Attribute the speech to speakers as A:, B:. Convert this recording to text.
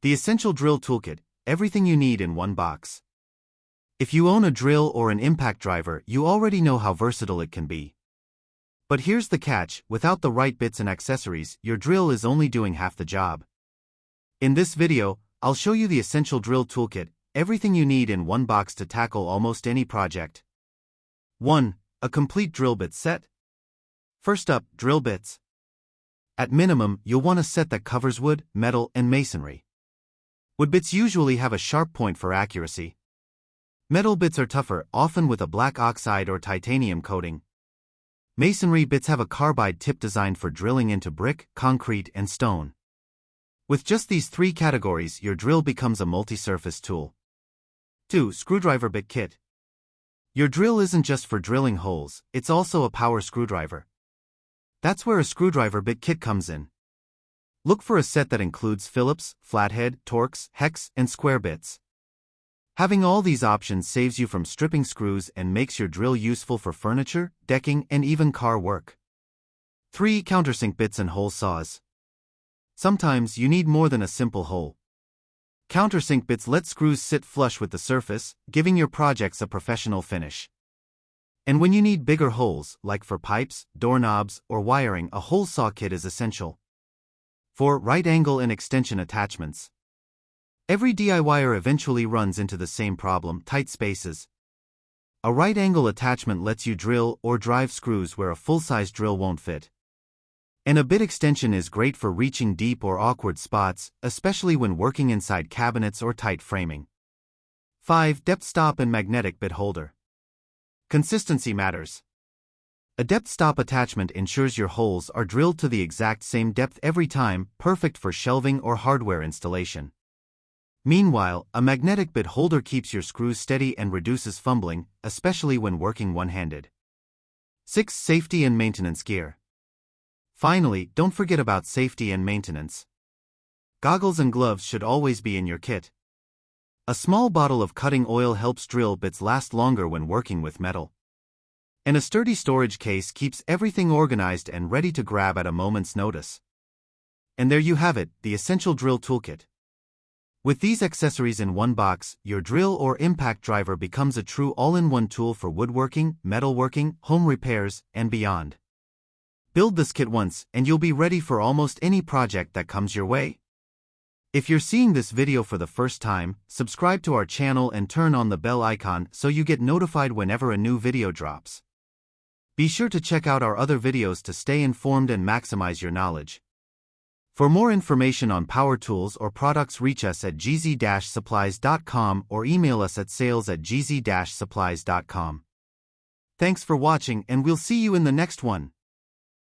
A: The Essential Drill Toolkit, everything you need in one box. If you own a drill or an impact driver, you already know how versatile it can be. But here's the catch: without the right bits and accessories, your drill is only doing half the job. In this video, I'll show you the Essential Drill Toolkit, everything you need in one box to tackle almost any project. 1. A complete drill bit set. First up, drill bits. At minimum, you'll want a set that covers wood, metal, and masonry. Wood bits usually have a sharp point for accuracy. Metal bits are tougher, often with a black oxide or titanium coating. Masonry bits have a carbide tip designed for drilling into brick, concrete, and stone. With just these three categories, your drill becomes a multi-surface tool. 2. Screwdriver bit kit. Your drill isn't just for drilling holes, it's also a power screwdriver. That's where a screwdriver bit kit comes in. Look for a set that includes Phillips, flathead, Torx, hex, and square bits. Having all these options saves you from stripping screws and makes your drill useful for furniture, decking, and even car work. 3. Countersink bits and hole saws. Sometimes you need more than a simple hole. Countersink bits let screws sit flush with the surface, giving your projects a professional finish. And when you need bigger holes, like for pipes, doorknobs, or wiring, a hole saw kit is essential. 4. Right angle and extension attachments. Every DIYer eventually runs into the same problem: tight spaces. A right angle attachment lets you drill or drive screws where a full-size drill won't fit. And a bit extension is great for reaching deep or awkward spots, especially when working inside cabinets or tight framing. 5. Depth stop and magnetic bit holder. Consistency matters. A depth stop attachment ensures your holes are drilled to the exact same depth every time, perfect for shelving or hardware installation. Meanwhile, a magnetic bit holder keeps your screws steady and reduces fumbling, especially when working one-handed. 6. Safety and maintenance gear. Finally, don't forget about safety and maintenance. Goggles and gloves should always be in your kit. A small bottle of cutting oil helps drill bits last longer when working with metal. And a sturdy storage case keeps everything organized and ready to grab at a moment's notice. And there you have it, the Essential Drill Toolkit. With these accessories in one box, your drill or impact driver becomes a true all-in-one tool for woodworking, metalworking, home repairs, and beyond. Build this kit once, and you'll be ready for almost any project that comes your way. If you're seeing this video for the first time, subscribe to our channel and turn on the bell icon so you get notified whenever a new video drops. Be sure to check out our other videos to stay informed and maximize your knowledge. For more information on power tools or products, reach us at gz-supplies.com or email us at sales@gz-supplies.com. Thanks for watching, and we'll see you in the next one.